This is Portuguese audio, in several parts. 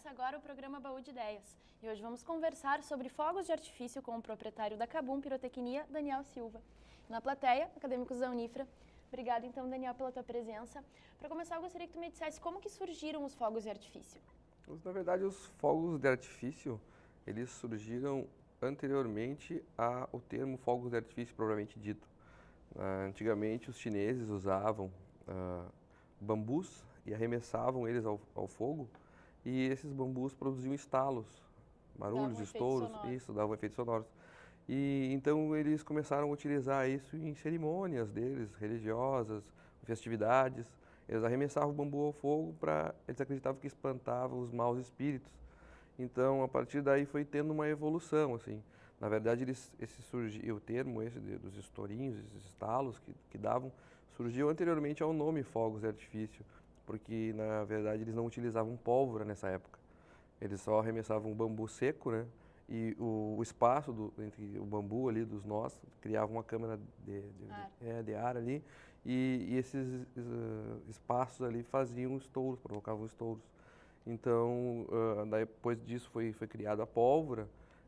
Começa agora o programa Baú de Ideias e hoje vamos conversar sobre fogos de artifício com o proprietário da Cabum Pirotecnia, Daniel Silva. Na plateia, acadêmicos da Unifra. Obrigada então, Daniel, pela tua presença. Para começar, eu gostaria que tu me dissesse como que surgiram os fogos de artifício. Na verdade, os fogos de artifício, eles surgiram anteriormente ao termo fogos de artifício propriamente dito. Antigamente, os chineses usavam bambus e arremessavam eles ao fogo, e esses bambus produziam estalos, barulhos, estouros, isso, davam efeitos sonoros. E então eles começaram a utilizar isso em cerimônias deles, religiosas, festividades. Eles arremessavam o bambu ao fogo eles acreditavam que espantava os maus espíritos. Então, a partir daí foi tendo uma evolução, assim. Na verdade, o termo dos estourinhos, esses estalos que davam, surgiu anteriormente ao nome fogos de artifício, porque, na verdade, eles não utilizavam pólvora nessa época. Eles só arremessavam o bambu seco, né? E o espaço entre o bambu ali dos nós criava uma câmara de ar ali, e esses espaços ali faziam estouros, provocavam estouros. Então, depois disso foi criada a pólvora,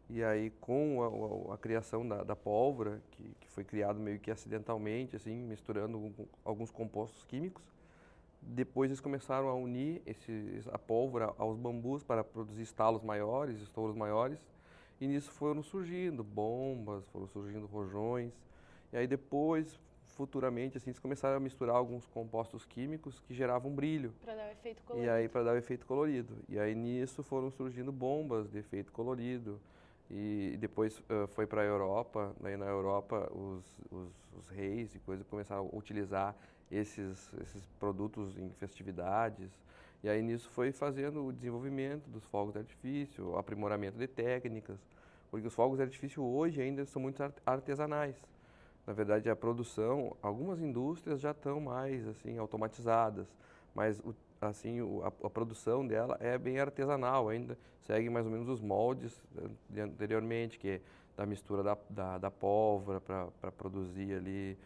e aí com a criação da pólvora, que foi criado meio que acidentalmente, assim, misturando alguns compostos químicos, depois eles começaram a unir a pólvora aos bambus para produzir estalos maiores, estouros maiores, e nisso foram surgindo bombas, foram surgindo rojões, e aí depois, futuramente, assim, eles começaram a misturar alguns compostos químicos que geravam brilho. Para dar o efeito colorido. E aí, para dar o efeito colorido. E aí nisso foram surgindo bombas de efeito colorido. E depois foi para a Europa, daí na Europa os reis e coisas começaram a utilizar esses produtos em festividades. E aí nisso foi fazendo o desenvolvimento dos fogos de artifício, o aprimoramento de técnicas, porque os fogos de artifício hoje ainda são muito artesanais. Na verdade, a produção, algumas indústrias já estão mais assim automatizadas, mas assim a produção dela é bem artesanal, ainda segue mais ou menos os moldes de anteriormente, que é da mistura da pólvora para produzir ali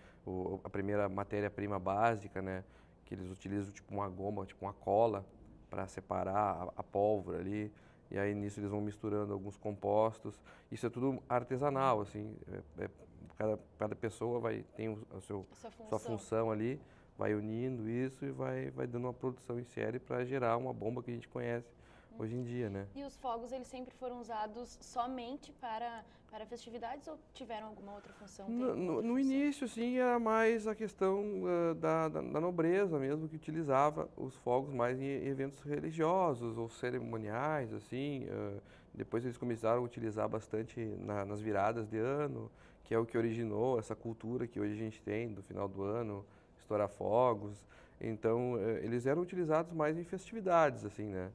a primeira matéria-prima básica, né, que eles utilizam tipo uma goma, tipo uma cola para separar a pólvora ali. E aí nisso eles vão misturando alguns compostos. Isso é tudo artesanal, assim. Cada pessoa tem sua função ali, vai unindo isso e vai dando uma produção em série para gerar uma bomba que a gente conhece hoje em dia, né? E os fogos, eles sempre foram usados somente para festividades ou tiveram alguma outra função? No início, sim, era mais a questão da nobreza mesmo, que utilizava os fogos mais em eventos religiosos ou cerimoniais, assim. Depois eles começaram a utilizar bastante nas viradas de ano, que é o que originou essa cultura que hoje a gente tem do final do ano, estourar fogos. Então, eles eram utilizados mais em festividades, assim, né?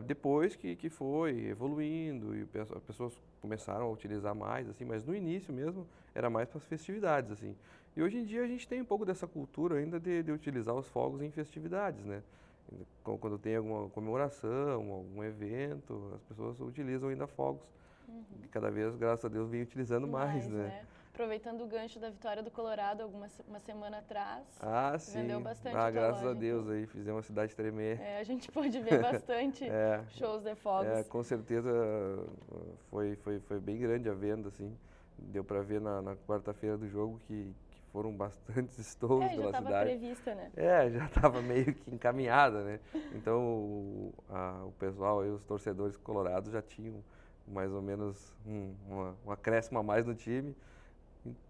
Depois que foi evoluindo e as pessoas começaram a utilizar mais, assim, mas no início mesmo era mais para as festividades, assim. E hoje em dia a gente tem um pouco dessa cultura ainda de utilizar os fogos em festividades, né? Quando tem alguma comemoração, algum evento, as pessoas utilizam ainda fogos. E cada vez, graças a Deus, vem utilizando mais, né? Aproveitando o gancho da vitória do Colorado uma semana atrás, sim. Vendeu bastante graças a Deus, aí fizemos a cidade tremer. A gente pôde ver bastante shows de fogos. Com certeza foi bem grande a venda, assim. Deu para ver na quarta-feira do jogo que foram bastantes estouros pela cidade. Já estava prevista, né? Já estava meio que encaminhada, né? Então o pessoal, os torcedores colorados já tinham mais ou menos um acréscimo a mais no time.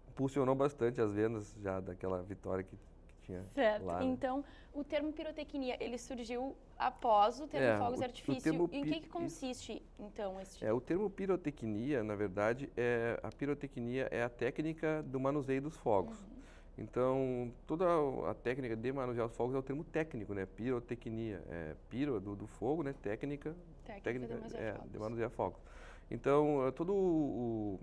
Impulsionou bastante as vendas já daquela vitória que tinha lá. Né? Então, o termo pirotecnia, ele surgiu após o termo fogos de artifício. Em que consiste, então, esse tipo? O termo pirotecnia, na verdade, a pirotecnia é a técnica do manuseio dos fogos. Então, toda a técnica de manusear os fogos é o termo técnico, né? Pirotecnia. Piro do fogo, né? Técnica de manusear fogos. Então, todo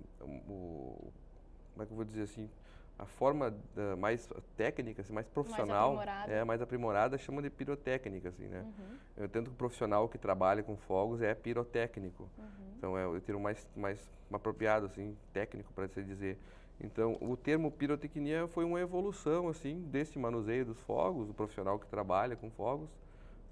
como é que eu vou dizer assim, a forma mais técnica, assim, mais profissional, mais aprimorada, chama de pirotécnica, assim, né? Tanto que o profissional que trabalha com fogos é pirotécnico. Então, é o termo mais apropriado, assim, técnico, para se dizer. Então, o termo pirotecnia foi uma evolução, assim, desse manuseio dos fogos, o profissional que trabalha com fogos,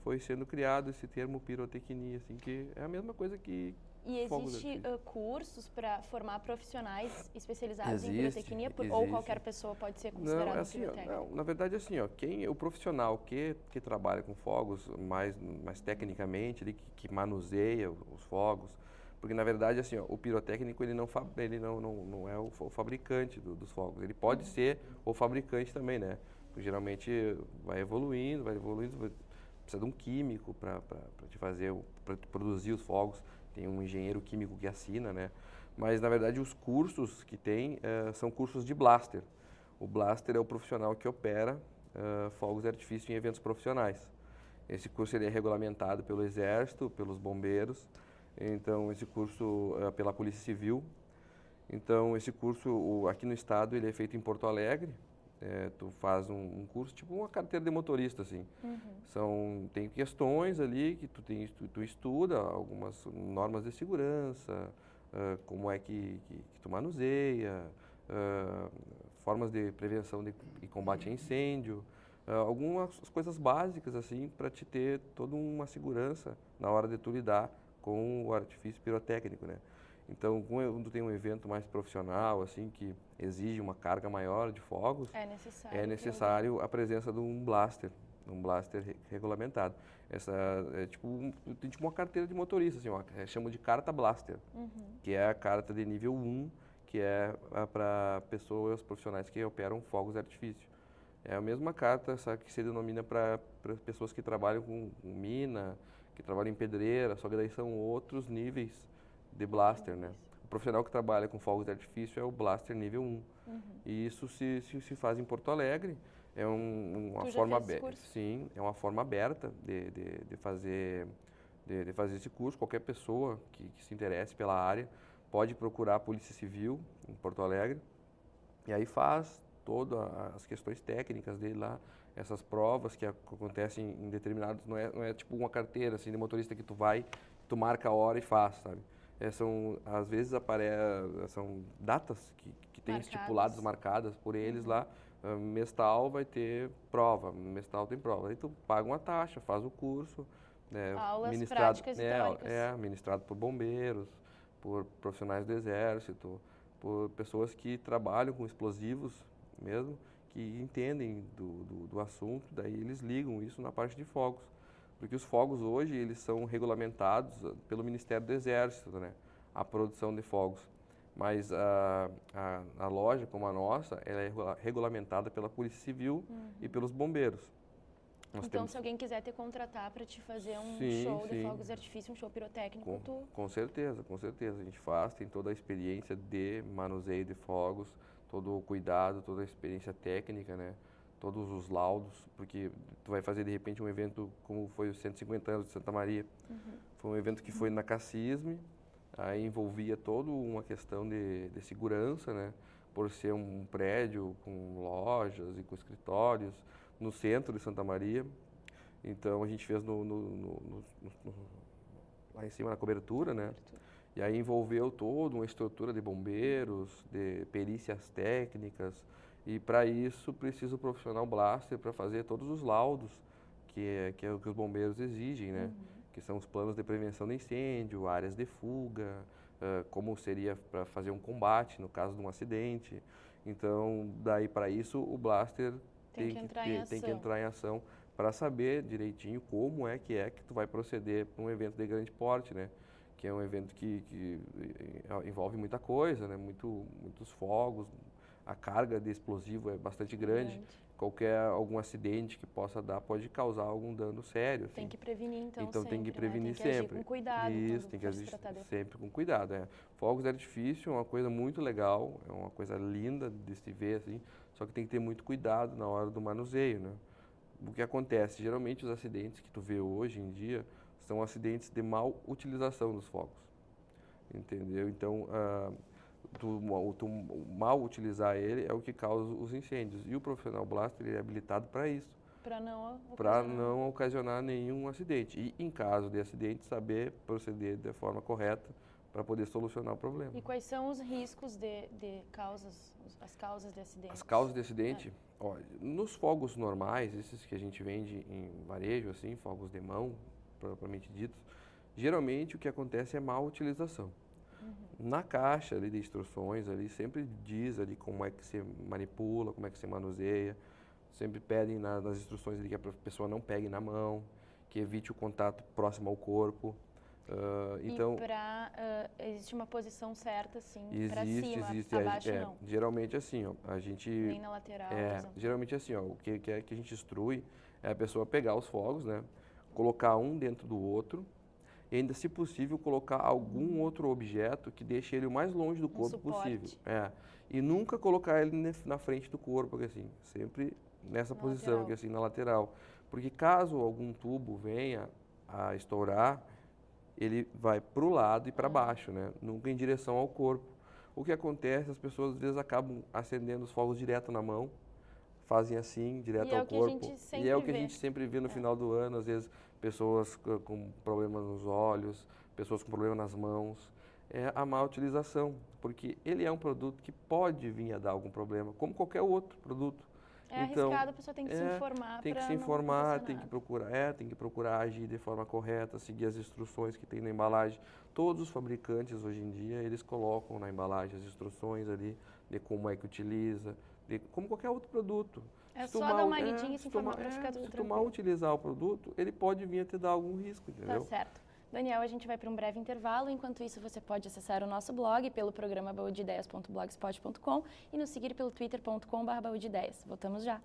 foi sendo criado esse termo pirotecnia, assim, que é a mesma coisa que E fogos de existe artifício. Cursos para formar profissionais especializados em Existe, pirotecnia, ou existe. qualquer pessoa pode ser Não, considerado é um assim, ó, pirotécnico? não, na verdade, assim, ó, o profissional que trabalha com fogos mais tecnicamente, ele que manuseia os fogos, porque na verdade, assim, ó, o pirotécnico ele não é o fabricante dos fogos, ele pode ser o fabricante também, né? Porque geralmente vai evoluindo, precisa de um químico para te fazer, para produzir os fogos, tem um engenheiro químico que assina, né? Mas na verdade os cursos que tem são cursos de blaster. O blaster é o profissional que opera fogos de artifício em eventos profissionais. Esse curso ele é regulamentado pelo Exército, pelos bombeiros, então esse curso pela Polícia Civil. Então esse curso aqui no estado ele é feito em Porto Alegre. Tu faz um curso tipo uma carteira de motorista assim. Tem questões ali que tu estuda algumas normas de segurança, como é que tu manuseia, formas de prevenção e combate a incêndio, algumas coisas básicas assim para te ter toda uma segurança na hora de tu lidar com o artifício pirotécnico, né? Então, quando tem um evento mais profissional, assim, que exige uma carga maior de fogos, é necessário a presença de um blaster regulamentado. Essa tem tipo uma carteira de motorista, assim, chama de carta blaster, que é a carta de nível 1, que é para pessoas profissionais que operam fogos de artifício. É a mesma carta, só que se denomina para pessoas que trabalham com mina, que trabalham em pedreira, só que daí são outros níveis de blaster, né? O profissional que trabalha com fogos de artifício é o blaster nível 1. E isso se faz em Porto Alegre. É uma forma aberta. Sim, é uma forma aberta de fazer esse curso. Qualquer pessoa que se interesse pela área pode procurar a Polícia Civil em Porto Alegre e aí faz todas as questões técnicas dele lá, essas provas que acontecem em determinados, não é tipo uma carteira assim de motorista que tu marca a hora e faz, sabe? Às vezes são datas que tem estipuladas, marcadas por eles lá. Mês tal vai ter prova, mês tal tem prova. Aí tu paga uma taxa, faz o curso, né, Aulas práticas e teóricas. Ministrado por bombeiros, por profissionais do Exército, por pessoas que trabalham com explosivos mesmo, que entendem do assunto, daí eles ligam isso na parte de fogos. Porque os fogos hoje, eles são regulamentados pelo Ministério do Exército, né? A produção de fogos. Mas a loja, como a nossa, ela é regulamentada pela Polícia Civil e pelos bombeiros. Então, se alguém quiser te contratar para te fazer um show de fogos de artifício, um show pirotécnico, Com certeza, com certeza. A gente faz, tem toda a experiência de manuseio de fogos, todo o cuidado, toda a experiência técnica, né? Todos os laudos, porque tu vai fazer de repente um evento como foi os 150 anos de Santa Maria. Foi um evento que foi na Cassisme, aí envolvia toda uma questão de segurança, né? Por ser um prédio com lojas e com escritórios no centro de Santa Maria. Então a gente fez lá em cima na cobertura, né? E aí envolveu toda uma estrutura de bombeiros, de perícias técnicas. E para isso precisa o profissional blaster para fazer todos os laudos que é o que os bombeiros exigem, né? Que são os planos de prevenção de incêndio, áreas de fuga, como seria para fazer um combate no caso de um acidente. Então, daí para isso o blaster tem que entrar em ação para saber direitinho como é que tu vai proceder para um evento de grande porte, né? Que é um evento que envolve muita coisa, né? Muitos fogos, a carga de explosivo é bastante grande. Algum acidente que possa dar pode causar algum dano sério. Assim. Tem que prevenir, então sempre, tem que prevenir sempre. Agir com cuidado. Isso, tem que agir sempre com cuidado. Fogos de artifício é uma coisa muito legal, é uma coisa linda de se ver, assim, só que tem que ter muito cuidado na hora do manuseio, né? O que acontece? Geralmente os acidentes que tu vê hoje em dia são acidentes de mal utilização dos fogos, entendeu? Então, tu mal utilizar ele é o que causa os incêndios. E o profissional blaster ele é habilitado para isso. Para não ocasionar nenhum acidente. E em caso de acidente, saber proceder da forma correta para poder solucionar o problema. E quais são os riscos as causas de acidentes? As causas de acidente, olha, nos fogos normais, esses que a gente vende em varejo, assim, fogos de mão, propriamente ditos, geralmente o que acontece é má utilização. Na caixa ali de instruções, ali sempre diz ali como é que você manipula, como é que você manuseia. Sempre pedem nas instruções ali que a pessoa não pegue na mão, que evite o contato próximo ao corpo. Então, existe uma posição certa, assim, para existe, cima, abaixo não? Geralmente assim, ó, a gente... Nem na lateral, por exemplo. Geralmente assim, ó, o que a gente instrui é a pessoa pegar os fogos, né, colocar um dentro do outro, e ainda, se possível, colocar algum outro objeto que deixe ele o mais longe do corpo possível. E nunca colocar ele na frente do corpo, assim, sempre nessa posição, que assim, na lateral. Porque caso algum tubo venha a estourar, ele vai para o lado e para baixo, né? Nunca em direção ao corpo. O que acontece, as pessoas às vezes acabam acendendo os fogos direto na mão, fazem assim, direto ao corpo. E é o que a gente sempre vê no final do ano, às vezes pessoas com problemas nos olhos, pessoas com problema nas mãos. É a má utilização, porque ele é um produto que pode vir a dar algum problema, como qualquer outro produto. Então, arriscado, a pessoa tem que se informar. Tem que se informar, tem que procurar agir de forma correta, seguir as instruções que tem na embalagem. Todos os fabricantes hoje em dia, eles colocam na embalagem as instruções ali de como é que utiliza, de como qualquer outro produto. É só dar uma lidinha e se informar para ficar tudo tranquilo. Se tu mal utilizar o produto, ele pode vir a te dar algum risco, entendeu? Tá certo. Daniel, a gente vai para um breve intervalo. Enquanto isso, você pode acessar o nosso blog pelo programa baúdeideias.blogspot.com e nos seguir pelo twitter.com/baúdeideias. Voltamos já.